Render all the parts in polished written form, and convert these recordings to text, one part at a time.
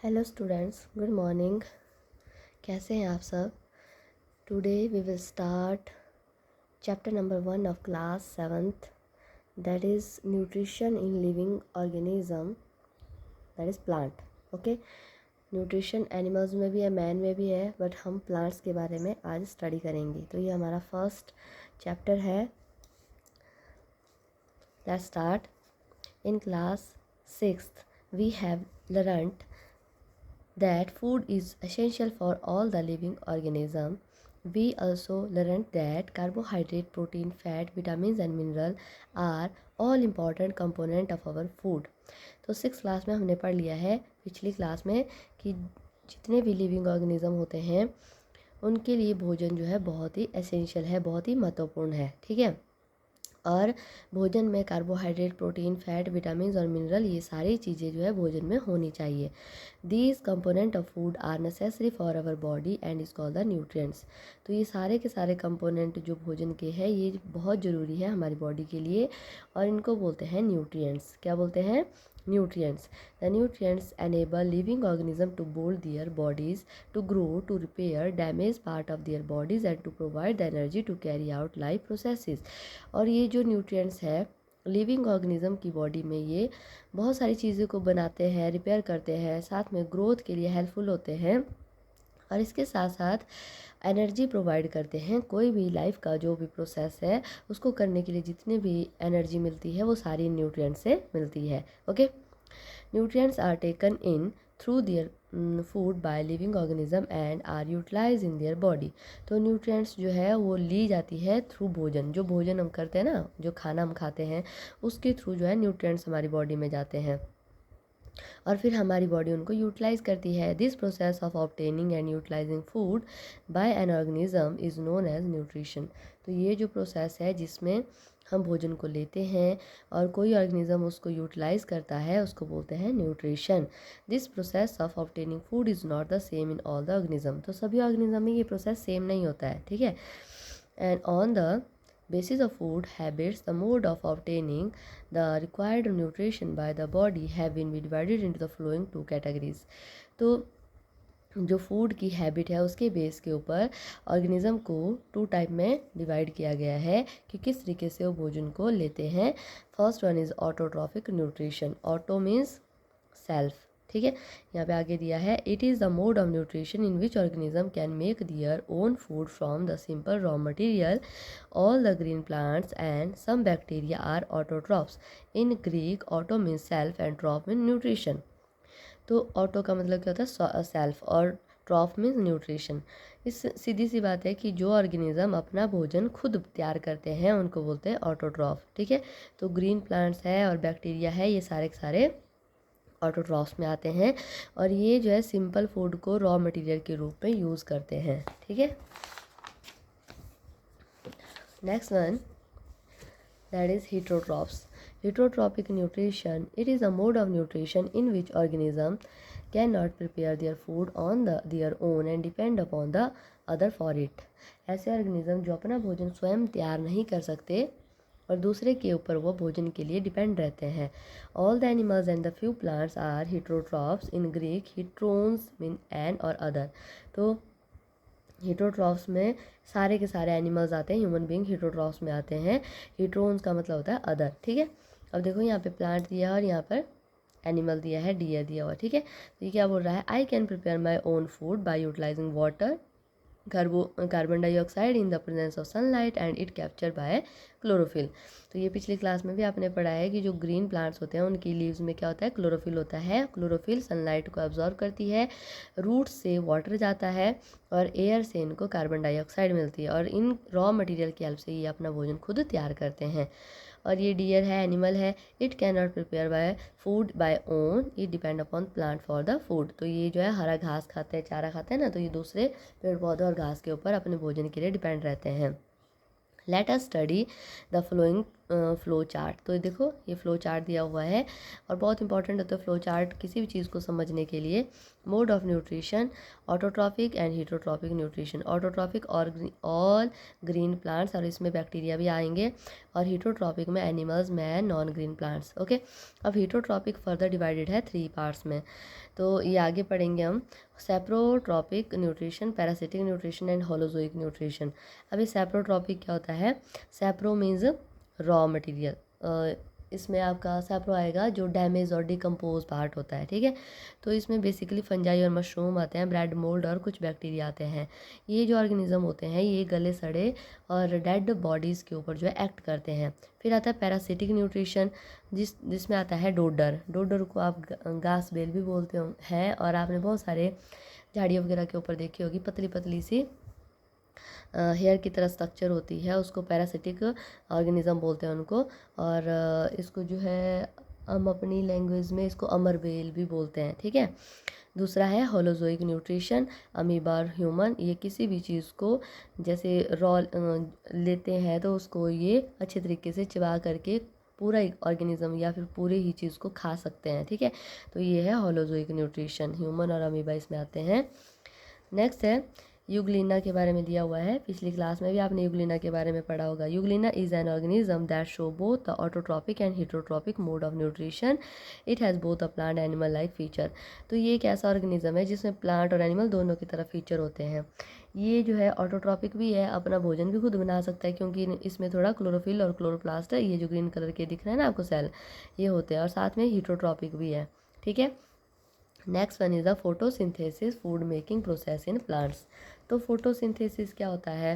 Hello students, good morning. कैसे हैं आप सब? Today we will start chapter number 1 of class 7th, that is nutrition in living organism, that is plant. Okay, nutrition animals में भी है, man में भी है, बट हम प्लांट्स के बारे में आज स्टडी करेंगे। तो ये हमारा फर्स्ट चैप्टर है। Let's start. In class 6th we have learned that food is essential for all the living organism. We also learned that carbohydrate, protein, fat, vitamins and mineral are all important component of our food. तो 6th class में हमने पढ़ लिया है पिछली class में कि जितने भी लिविंग ऑर्गेनिज्म होते हैं उनके लिए भोजन जो है बहुत ही एसेंशियल है, बहुत ही महत्वपूर्ण है। ठीक है, और भोजन में कार्बोहाइड्रेट, प्रोटीन, फैट, विटामिन और मिनरल, ये सारी चीज़ें जो है भोजन में होनी चाहिए। These component of food are necessary for our body and is called the nutrients. तो ये सारे के सारे कंपोनेंट जो भोजन के हैं ये बहुत ज़रूरी है हमारी बॉडी के लिए, और इनको बोलते हैं न्यूट्रिएंट्स। क्या बोलते हैं? nutrients. The nutrients enable living organism to build their bodies, to grow, to repair damaged part of their bodies and to provide the energy to carry out life processes. और ये जो nutrients है living organism की body में ये बहुत सारी चीज़ों को बनाते हैं, रिपेयर करते हैं, साथ में ग्रोथ के लिए हेल्पफुल होते हैं, और इसके साथ साथ एनर्जी प्रोवाइड करते हैं। कोई भी लाइफ का जो भी प्रोसेस है उसको करने के लिए जितनी भी एनर्जी मिलती है वो सारी न्यूट्रिएंट्स से मिलती है। Okay, nutrients are taken in through their food by living organism and are utilise in their body. तो न्यूट्रिएंट्स जो है वो ली जाती है थ्रू भोजन। जो भोजन हम करते हैं ना, जो खाना हम खाते हैं उसके थ्रू जो है न्यूट्रिएंट्स हमारी बॉडी में जाते हैं और फिर हमारी बॉडी उनको यूटिलाइज करती है। This process of obtaining and utilising food by an organism is known as nutrition. तो ये जो प्रोसेस है जिसमें हम भोजन को लेते हैं और कोई ऑर्गेनिज्म उसको यूटिलाइज करता है उसको बोलते हैं nutrition. This process of obtaining food is not the same in all the organism. तो सभी ऑर्गेनिज्म में ये प्रोसेस सेम नहीं होता है। ठीक है, and on the basis of food habits, the mode of obtaining the required nutrition by the body have been divided into the following two categories. तो जो फूड की हैबिट है उसके बेस के ऊपर ऑर्गेनिज्म को 2 टाइप में डिवाइड किया गया है कि किस तरीके से वो भोजन को लेते हैं। First one is autotrophic nutrition. Auto means self. ठीक है, यहाँ पे आगे दिया है it is the mode of nutrition in which organism can make their own food from the simple raw material. All the green plants and some bacteria are autotrophs. In Greek auto means self and troph mean nutrition. तो auto का मतलब क्या होता है? Self, और ट्रॉफ means nutrition. इस सीधी सी बात है कि जो ऑर्गेनिज्म अपना भोजन खुद तैयार करते हैं उनको बोलते हैं ऑटोट्रॉफ। ठीक है, तो ग्रीन प्लांट्स है और बैक्टीरिया है, ये सारे के सारे ऑटोट्रॉफ्स में आते हैं और ये जो है सिंपल फूड को रॉ मटेरियल के रूप में यूज़ करते हैं। ठीक है, next one that is heterotrophs. Heterotrophic nutrition, it is a mode of nutrition in which organism cannot prepare their food on their own and depend upon the other for it. ऐसे organism जो अपना भोजन स्वयं तैयार नहीं कर सकते और दूसरे के ऊपर वो भोजन के लिए डिपेंड रहते हैं। All the animals and the few plants are heterotrophs, in Greek heterons mean an और अदर। तो हीटरोट्रॉफ्स में सारे के सारे एनिमल्स आते हैं, ह्यूमन बीइंग हीटरोट्रॉफ्स में आते हैं। हीट्रोन्स का मतलब होता है अदर। ठीक है, अब देखो यहाँ पे प्लांट दिया है और यहाँ पर एनिमल दिया है, डियर दिया हुआ। ठीक है, तो ये क्या बोल रहा है? I can prepare my own food by utilising water, carbon dioxide in the presence of sunlight and it capture by chlorophyll. तो ये पिछली क्लास में भी आपने पढ़ा है कि जो ग्रीन प्लांट्स होते हैं उनकी लीव्स में क्या होता है? क्लोरोफिल होता है। क्लोरोफिल सनलाइट को एब्जॉर्ब करती है, रूट से वाटर जाता है और एयर से इनको कार्बन डाइऑक्साइड मिलती है और इन रॉ मटेरियल की हेल्प से ये अपना भोजन खुद तैयार करते हैं। और ये डियर है, एनिमल है, it can not prepare by food by own, it depend upon plant for the food. तो ये जो है हरा घास खाते हैं, चारा खाते हैं ना, तो ये दूसरे पेड़ पौधे और घास के ऊपर अपने भोजन के लिए डिपेंड रहते हैं। Let us study the following flow chart. तो देखो ये फ्लो चार्ट दिया हुआ है और बहुत इंपॉर्टेंट होता है फ्लो चार्ट किसी भी चीज़ को समझने के लिए। Mode of nutrition, autotrophic and heterotrophic nutrition. Autotrophic और ऑल ग्रीन प्लांट्स, और इसमें बैक्टीरिया भी आएंगे, और हीटरोट्रॉपिक में animals, man, non green plants. Okay, अब हीटरोट्रॉपिक फर्दर डिवाइडेड है 3 पार्ट्स में, तो ये आगे पढ़ेंगे हम। Saprotrophic nutrition, parasitic nutrition and holozoic nutrition. अभी सेप्रोट्रॉपिक क्या होता है? सेप्रो मीन्स रॉ मटेरियल, इसमें आपका सैप्रो आएगा जो डैमेज और डिकम्पोज पार्ट होता है, ठीक है। तो इसमें बेसिकली फंजाई और मशरूम आते हैं, ब्रेड मोल्ड और कुछ बैक्टीरिया आते हैं। ये जो ऑर्गेनिज्म होते हैं ये गले सड़े और डेड बॉडीज़ के ऊपर जो है एक्ट करते हैं। फिर आता है पैरासिटिक न्यूट्रिशन, जिसमें आता है डोडर। डोडर को आप घास बेल भी बोलते हो हैं, और आपने बहुत सारे झाड़ियों वगैरह के ऊपर देखी होगी पतली पतली सी हेयर की तरह स्ट्रक्चर होती है, उसको पैरासिटिक ऑर्गेनिज्म बोलते हैं उनको। और इसको जो है हम अपनी लैंग्वेज में इसको अमरबेल भी बोलते हैं, ठीक है। दूसरा है होलोजोइक न्यूट्रिशन, अमीबा और ह्यूमन। ये किसी भी चीज़ को जैसे रॉ लेते हैं तो उसको ये अच्छे तरीके से चबा करके पूरा एक ऑर्गेनिज्म या फिर पूरे ही चीज़ को खा सकते हैं, ठीक है। तो ये है होलोजोइक न्यूट्रिशन, ह्यूमन और अमीबा इसमें आते हैं। नेक्स्ट है यूग्लिना के बारे में दिया हुआ है, पिछली क्लास में भी आपने यूग्लिना के बारे में पढ़ा होगा। Euglena is an organism that show both the autotrophic and heterotrophic mode of nutrition. It has both a plant animal like feature. तो ये एक ऐसा ऑर्गेनिज्म है जिसमें प्लांट और एनिमल दोनों की तरह फीचर होते हैं। ये जो है ऑटोट्रॉपिक भी है, अपना भोजन भी खुद बना सकता है, क्योंकि इसमें थोड़ा क्लोरोफिल और क्लोरोप्लास्ट है, ये जो ग्रीन कलर के दिख रहे हैं ना आपको सेल, ये होते हैं, और साथ में हीटरोट्रॉपिक भी है, ठीक है। Next one is the photosynthesis, food making process in plants. तो फोटोसिंथेसिस क्या होता है?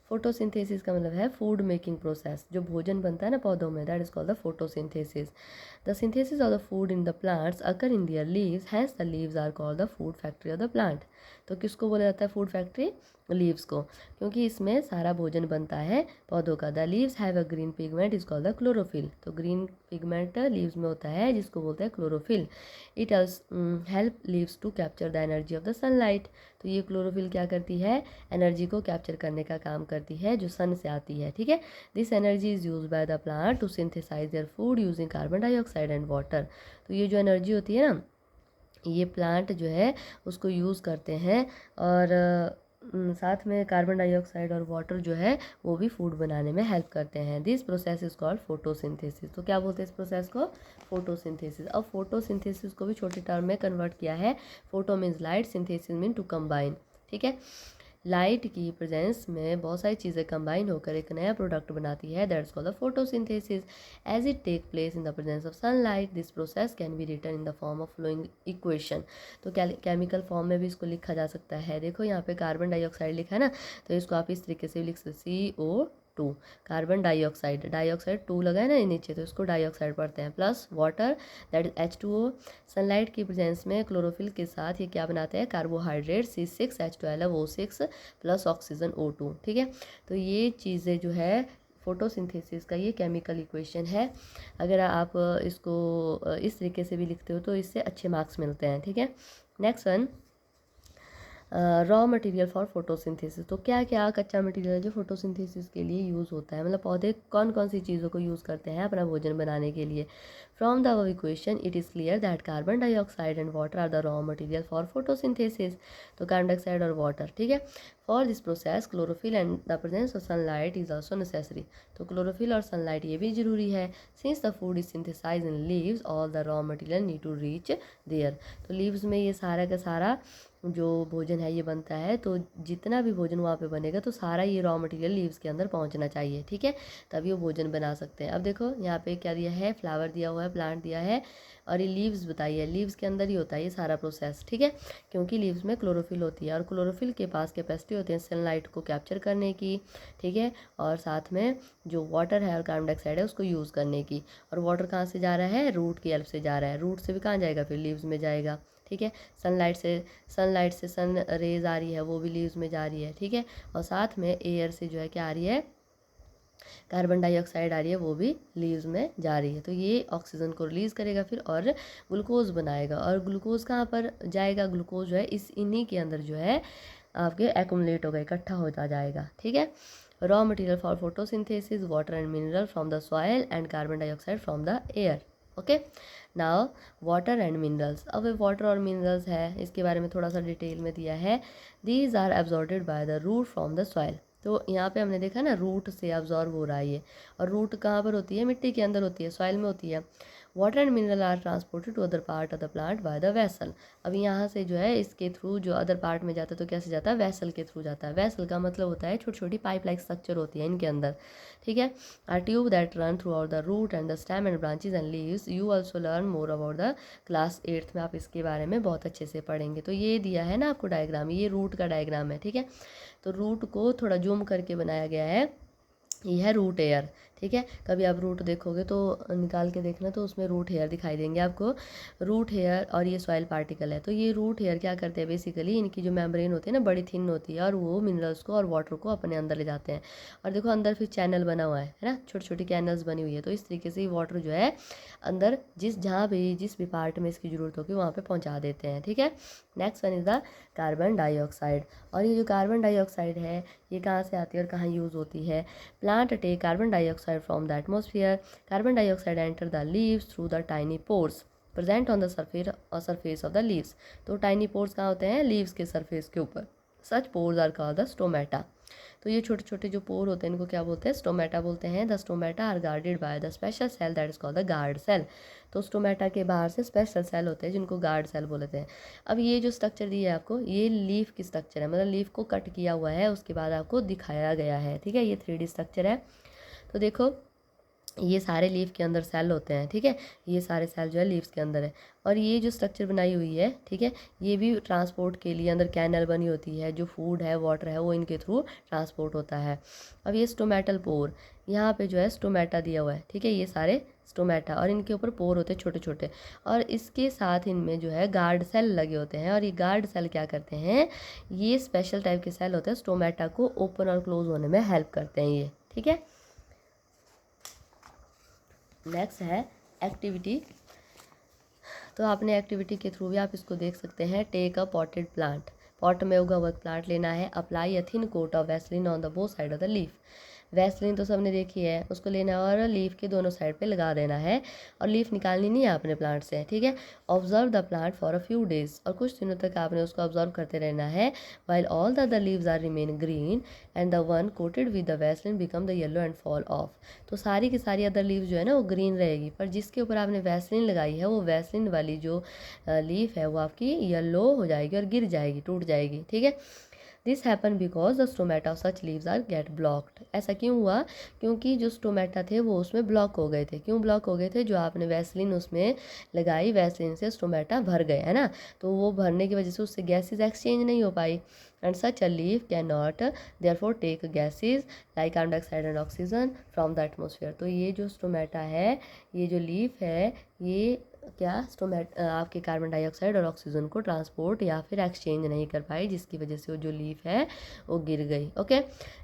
फोटोसिंथेसिस का मतलब है फूड मेकिंग प्रोसेस, जो भोजन बनता है ना पौधों में, that is called the photosynthesis. The synthesis of the food in the plants occur in their leaves, hence the leaves are called the food factory of the plant. तो किसको बोला जाता है फूड फैक्ट्री? लीव्स को, क्योंकि इसमें सारा भोजन बनता है पौधों का। The leaves have a green pigment is called the chlorophyll. तो ग्रीन पिगमेंट लीव्स में होता है जिसको बोलते हैं chlorophyll. It help leaves to capture the energy of the sunlight. तो ये क्लोरोफिल क्या करती है? एनर्जी को कैप्चर करने का काम करती है जो सन से आती है, ठीक है। This energy is use by the plant to synthesise their food using carbon dioxide and water. तो ये जो एनर्जी होती है ना, ये प्लांट जो है उसको यूज़ करते हैं, और साथ में कार्बन डाइऑक्साइड और वाटर जो है वो भी फूड बनाने में हेल्प करते हैं। This process is called photosynthesis. तो क्या बोलते हैं इस प्रोसेस को? फोटोसिंथेसिस। अब फोटोसिंथेसिस को भी छोटे टर्म में कन्वर्ट किया है। Photo means light, synthesis mean to combine, ठीक है। लाइट की प्रेजेंस में बहुत सारी चीज़ें कंबाइन होकर एक नया प्रोडक्ट बनाती है, that's called the photosynthesis. As it take place in the presence of sunlight, this process can be written in the form of flowing equation. तो केमिकल फॉर्म में भी इसको लिखा जा सकता है। देखो यहाँ पे कार्बन डाइऑक्साइड लिखा है ना, तो इसको आप इस तरीके से भी लिख सकते CO2, कार्बन डाइऑक्साइड, डाइऑक्साइड 2 लगा है ना नीचे, तो इसको डाइऑक्साइड पढ़ते हैं, plus water that is H2O। Sunlight की प्रेजेंस में क्लोरोफिल के साथ ये क्या बनाते हैं? Carbohydrate C6H12O6 plus oxygen O2, ठीक है। तो ये चीज़ें जो है फोटोसिंथेसिस का ये केमिकल इक्वेशन है। अगर आप इसको इस तरीके से भी लिखते हो तो इससे अच्छे मार्क्स मिलते हैं, ठीक है। Next one, raw material for photosynthesis. तो क्या क्या कच्चा मटेरियल है जो फोटोसिंथेसिस के लिए यूज़ होता है, मतलब पौधे कौन कौन सी चीज़ों को यूज़ करते हैं अपना भोजन बनाने के लिए। From the above equation it is clear that carbon dioxide and water are the raw material for photosynthesis. तो कार्बन डाइऑक्साइड और वाटर, ठीक है। For this process chlorophyll and the presence of sunlight is also necessary. तो chlorophyll और sunlight ये भी जरूरी है। Since the food is synthesise in leaves all the raw material need to reach there. तो लीव्स में ये सारा का सारा जो भोजन है ये बनता है, तो जितना भी भोजन वहाँ पे बनेगा तो सारा ये रॉ मटेरियल लीव्स के अंदर पहुँचना चाहिए, ठीक है, तभी वो भोजन बना सकते हैं। अब देखो यहाँ पे क्या दिया है? फ्लावर दिया हुआ है, प्लांट दिया है, और ये लीव्स बताइए, लीव्स के अंदर ही होता है ये सारा प्रोसेस, ठीक है, क्योंकि लीव्स में क्लोरोफिल होती है, और क्लोरोफिल के पास कैपेसिटी होती है सनलाइट को कैप्चर करने की, ठीक है, और साथ में जो वाटर है और कार्बन डाइऑक्साइड है उसको यूज़ करने की। और वाटर कहाँ से जा रहा है? रूट की हेल्प से जा रहा है, रूट से भी कहाँ जाएगा? फिर लीव्स में जाएगा, ठीक है। सनलाइट से सन रेज आ रही है वो भी लीव्स में जा रही है, ठीक है, और साथ में एयर से जो है क्या आ रही है? कार्बन डाइऑक्साइड आ रही है, वो भी लीव्स में जा रही है। तो ये ऑक्सीजन को रिलीज़ करेगा फिर, और ग्लूकोज बनाएगा, और ग्लूकोज कहाँ पर जाएगा? ग्लूकोज जो है इन्हीं के अंदर जो है आपके एक्यूमुलेट होगा, इकट्ठा होता जाएगा, ठीक है। raw material for photosynthesis, water and mineral from the soil and carbon dioxide from the air. Okay, now water and minerals. अब वाटर और मिनरल्स है, इसके बारे में थोड़ा सा डिटेल में दिया है। These are absorbed by the root from the soil. तो यहाँ पे हमने देखा ना, रूट से एब्जॉर्ब हो रहा है ये, और रूट कहाँ पर होती है? मिट्टी के अंदर होती है, सॉइल में होती है। Water and mineral are transported to other part of the plant by the vessel. अब यहाँ से जो है इसके थ्रू जो अदर पार्ट में जाता है, तो कैसे जाता है? वेसल के थ्रू जाता है। वेसल का मतलब होता है छोटी छोटी पाइप लाइक स्ट्रक्चर होती है इनके अंदर, ठीक है। Are tube that run throughout the root and the stem and branches and leaves. You also learn more about the class 8th में, आप इसके बारे में बहुत अच्छे से पढ़ेंगे। तो ये दिया है ना आपको डायग्राम, ये रूट का डायग्राम है, ठीक है। तो रूट को थोड़ा जूम करके बनाया गया है, ये है रूट एयर, ठीक है। कभी आप रूट देखोगे तो निकाल के देखना, तो उसमें रूट हेयर दिखाई देंगे आपको, रूट हेयर। और ये सॉइल पार्टिकल है। तो ये रूट हेयर क्या करते हैं? बेसिकली इनकी जो मेम्ब्रेन होती है ना, बड़ी थिन होती है, और वो मिनरल्स को और वाटर को अपने अंदर ले जाते हैं। और देखो अंदर फिर चैनल बना हुआ है ना, छोटी छोटी कैनल्स बनी हुई है। तो इस तरीके से वाटर जो है अंदर जहाँ भी जिस भी पार्ट में इसकी ज़रूरत होगी वहाँ पर पहुँचा देते हैं, ठीक है। Next one is the carbon dioxide. और ये जो कार्बन डाइऑक्साइड है, ये कहाँ से आती है और कहाँ यूज़ होती है? Plant take carbon dioxide from the atmosphere. Carbon dioxide enter the leaves through the tiny pores present on the surface of the leaves. तो tiny pores कहाँ होते हैं? leaves के surface के ऊपर। Such pores are called the stomata. तो ये छोटे छोटे जो पोर होते हैं इनको क्या बोलते हैं? स्टोमेटा बोलते हैं। The stomata are guarded by the special cell that is called the guard cell. तो स्टोमेटा के बाहर से स्पेशल सेल होते हैं जिनको गार्ड सेल बोलते हैं। अब ये जो स्ट्रक्चर दिया है आपको, ये लीफ की स्ट्रक्चर है, मतलब लीफ को कट किया हुआ है, उसके बाद आपको दिखाया गया है, ठीक है। ये 3D स्ट्रक्चर है। तो देखो ये सारे लीफ के अंदर सेल होते हैं, ठीक है। ये सारे सेल जो है लीव्स के अंदर है। और ये जो स्ट्रक्चर बनाई हुई है, ठीक है, ये भी ट्रांसपोर्ट के लिए अंदर कैनल बनी होती है, जो फूड है वाटर है वो इनके थ्रू ट्रांसपोर्ट होता है। अब ये स्टोमेटल पोर, यहाँ पे जो है स्टोमेटा दिया हुआ है, ठीक है, ये सारे स्टोमेटा, और इनके ऊपर पोर होते हैं छोटे छोटे, और इसके साथ इनमें जो है गार्ड सेल लगे होते हैं। और ये गार्ड सेल क्या करते हैं? ये स्पेशल टाइप के सेल होते हैं, स्टोमेटा को ओपन और क्लोज होने में हेल्प करते हैं ये, ठीक है। नेक्स्ट है एक्टिविटी। तो आपने एक्टिविटी के थ्रू भी आप इसको देख सकते हैं। Take a potted plant, pot में उगा हुआ प्लांट लेना है। Apply a thin coat of Vaseline on the both side of the leaf. Vaseline तो सबने देखी है, उसको लेना है और लीफ के दोनों साइड पे लगा देना है, और लीफ निकालनी नहीं है आपने प्लांट से, ठीक है। Observe the plant for a few days, और कुछ दिनों तक आपने उसको ऑब्जर्व करते रहना है। While all the other leaves are remain green and the one coated with the Vaseline become the yellow and fall off. तो सारी की सारी अदर लीव्स जो है ना वो ग्रीन रहेगी, पर जिसके ऊपर आपने वैसलिन लगाई है वो वैसलिन वाली जो लीफ है वो आपकी येलो हो जाएगी और गिर जाएगी, टूट जाएगी, ठीक है। This happen because the stomata of such leaves are get blocked. ऐसा क्यों हुआ? क्योंकि जो स्टोमेटा थे वो उसमें ब्लॉक हो गए थे। क्यों ब्लॉक हो गए थे? जो आपने वैसलिन उसमें लगाई, वैसलिन से स्टोमेटा भर गए, है ना। तो वो भरने की वजह से उससे गैसेज एक्सचेंज नहीं हो पाई, and such a leaf can not therefore take gases like carbon dioxide and oxygen from the atmosphere. तो ये जो स्टोमेटा है, ये जो लीफ है, ये क्या आपके कार्बन डाइऑक्साइड और ऑक्सीजन को ट्रांसपोर्ट या फिर एक्सचेंज नहीं कर पाई, जिसकी वजह से वो जो लीफ है वो गिर गई। ओके,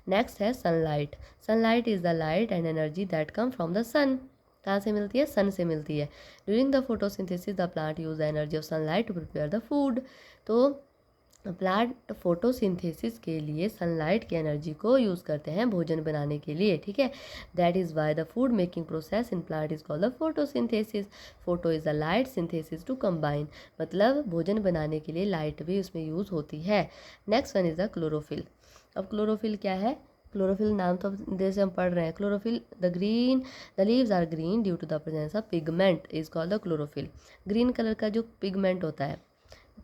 नेक्स्ट है sunlight. Sunlight is the light and energy that come from the sun. कहाँ से मिलती है? सन से मिलती है। During the photosynthesis the plant use the energy of sunlight to prepare the food. तो प्लांट फोटोसिंथेसिस के लिए सनलाइट की एनर्जी को यूज़ करते हैं भोजन बनाने के लिए, ठीक है। That is why the food making process in plant is called the photosynthesis. Photo is the light, synthesis to combine, मतलब भोजन बनाने के लिए लाइट भी उसमें यूज़ होती है। Next one is the chlorophyll. अब क्लोरोफिल क्या है? क्लोरोफिल नाम तो जैसे हम पढ़ रहे हैं, chlorophyll the leaves are green due to the presence of pigment is called the chlorophyll. Green colour का जो पिगमेंट होता है,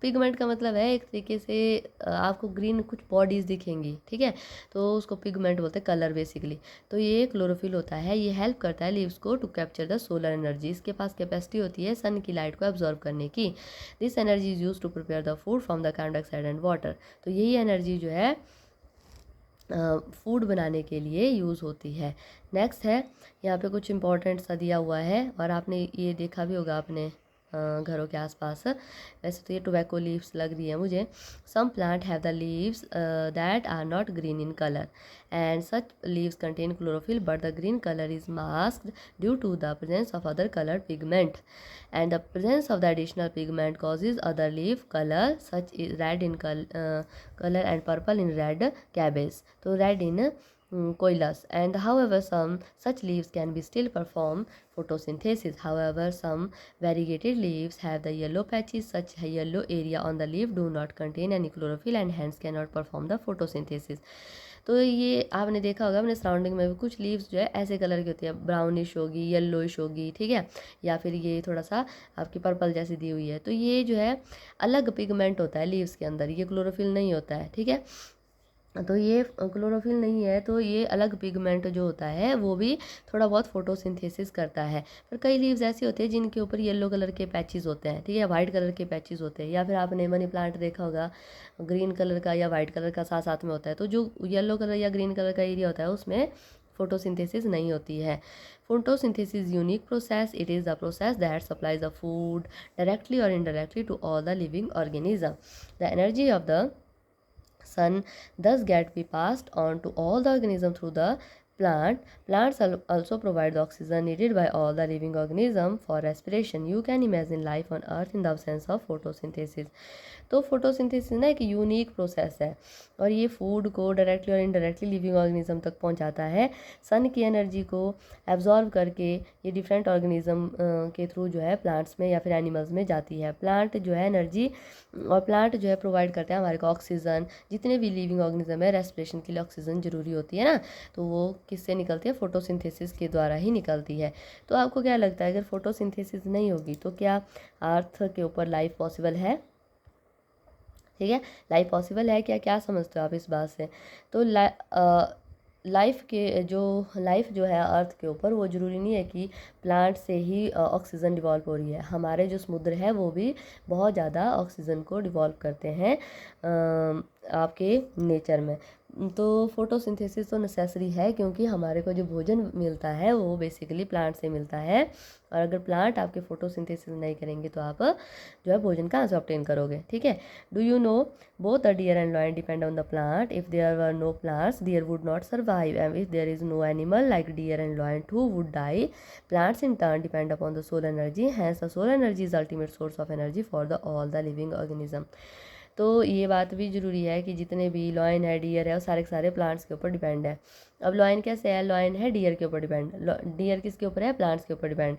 पिगमेंट का मतलब है एक तरीके से आपको ग्रीन कुछ बॉडीज़ दिखेंगी, ठीक है, तो उसको पिगमेंट बोलते हैं, कलर बेसिकली। तो ये क्लोरोफिल होता है, ये हेल्प करता है लीव्स को to capture the solar energy. इसके पास कैपेसिटी होती है सन की लाइट को एब्जॉर्व करने की। This energy is use to prepare the food from the carbon dioxide and water. तो यही एनर्जी जो है फूड बनाने के लिए यूज़ होती है। नेक्स्ट है, यहाँ पे कुछ इंपॉर्टेंट सा दिया हुआ है, और आपने ये देखा भी होगा अपने घरों के आसपास। वैसे तो ये टोबैको लीव्स लग रही है मुझे। Some plant have the leaves that are not green in colour and such leaves contain chlorophyll but the green colour is masked due to the presence of other colour pigment and the presence of the additional pigment causes other leaf color such is red in color and purple in red cabbage। तो red in coilus, and however some such leaves can be still perform photosynthesis. However, some variegated leaves have the yellow patches. Such yellow area on the leaf do not contain any chlorophyll and hence cannot perform the photosynthesis. तो ये आपने देखा होगा अपने surrounding में भी कुछ leaves जो है ऐसे कलर की होती है, ब्राउनिश होगी, येलोइश होगी, ठीक है, या फिर ये थोड़ा सा आपकी पर्पल जैसी दी हुई है। तो ये जो है अलग पिगमेंट होता है लीव्स के अंदर, ये क्लोरोफिल नहीं होता है, ठीक है। तो ये क्लोरोफिल नहीं है, तो ये अलग पिगमेंट जो होता है वो भी थोड़ा बहुत फोटोसिंथेसिस करता है। पर कई लीव्स ऐसी होती है जिनके ऊपर येलो कलर के पैचेस होते हैं, ठीक है, वाइट कलर के पैचेस होते हैं, या फिर आपने मनी प्लांट देखा होगा ग्रीन कलर का या वाइट कलर का साथ साथ में होता है। तो जो येलो कलर या ग्रीन कलर का एरिया होता है उसमें फोटोसिंथेसिस नहीं होती है। Photosynthesis unique process, it is the process that supplies the food directly और indirectly to all the living organism. The energy of the sun thus get be passed on to all the organism through the plant. Plants also provide the oxygen needed by all the living organism for respiration. You can imagine life on earth in the absence of photosynthesis. तो photosynthesis ना एक unique process है और ये food को directly और indirectly living organism तक पहुंचाता है। सन की एनर्जी को एब्जॉर्व करके ये डिफरेंट ऑर्गेनिज्म के थ्रू जो है प्लांट्स में या फिर एनिमल्स में जाती है। प्लांट जो है एनर्जी और प्लांट जो है प्रोवाइड करते हैं हमारे को ऑक्सीजन। जितने भी लिविंग ऑर्गेनिज्म है रेस्पिरेशन के लिए ऑक्सीजन ज़रूरी होती है ना, तो वो किससे निकलती है? फोटोसिंथेसिस के द्वारा ही निकलती है। तो आपको क्या लगता है अगर फोटोसिंथेसिस नहीं होगी तो क्या अर्थ के ऊपर लाइफ पॉसिबल है? ठीक है, लाइफ पॉसिबल है क्या? क्या समझते हो आप इस बात से? तो लाइफ जो है अर्थ के ऊपर वो ज़रूरी नहीं है कि प्लांट से ही ऑक्सीजन डिवॉल्व हो रही है। हमारे जो समुद्र है वो भी बहुत ज़्यादा ऑक्सीजन को डिवॉल्व करते हैं आपके नेचर में। तो फोटोसिंथेसिस तो नेसेसरी है क्योंकि हमारे को जो भोजन मिलता है वो बेसिकली प्लांट से मिलता है, और अगर प्लांट आपके फोटोसिंथेसिस नहीं करेंगे तो आप जो है भोजन कहाँ से ऑब्टेन करोगे? ठीक है। Do you know both the deer and lion depend on the plant. If there were no plants deer would not survive, and if there is no animal like deer and lion too would die. Plants in turn depend upon the solar energy, hence the solar energy is ultimate source of energy for the all the living organism. तो ये बात भी ज़रूरी है कि जितने भी lion है, डियर है, वो सारे के सारे प्लांट्स के ऊपर डिपेंड है। अब लॉयन कैसे है? लॉयन है डियर के ऊपर डिपेंड, डियर किसके ऊपर है? प्लांट्स के ऊपर डिपेंड।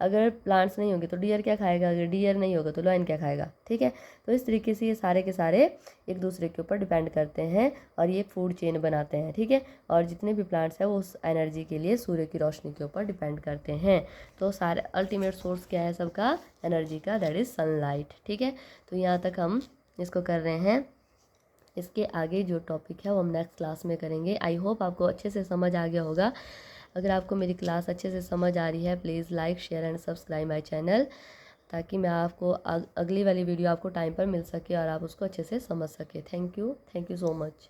अगर प्लांट्स नहीं होंगे तो डियर क्या खाएगा? अगर डियर नहीं होगा तो लॉयन क्या खाएगा? ठीक है। तो इस तरीके से ये सारे के सारे एक दूसरे के ऊपर डिपेंड करते हैं और ये फूड चेन बनाते हैं, ठीक है। और जितने भी प्लांट्स हैं वो उस एनर्जी के लिए सूर्य की रोशनी के ऊपर डिपेंड करते हैं। तो सारे अल्टीमेट सोर्स क्या है सबका? एनर्जी का, दैट इज़ सनलाइट, ठीक है। तो यहाँ तक हम इसको कर रहे हैं। इसके आगे जो टॉपिक है वो हम नेक्स्ट क्लास में करेंगे। आई होप आपको अच्छे से समझ आ गया होगा। अगर आपको मेरी क्लास अच्छे से समझ आ रही है please like share and subscribe my channel, ताकि मैं आपको अगली वाली वीडियो आपको टाइम पर मिल सके और आप उसको अच्छे से समझ सके। Thank you so much.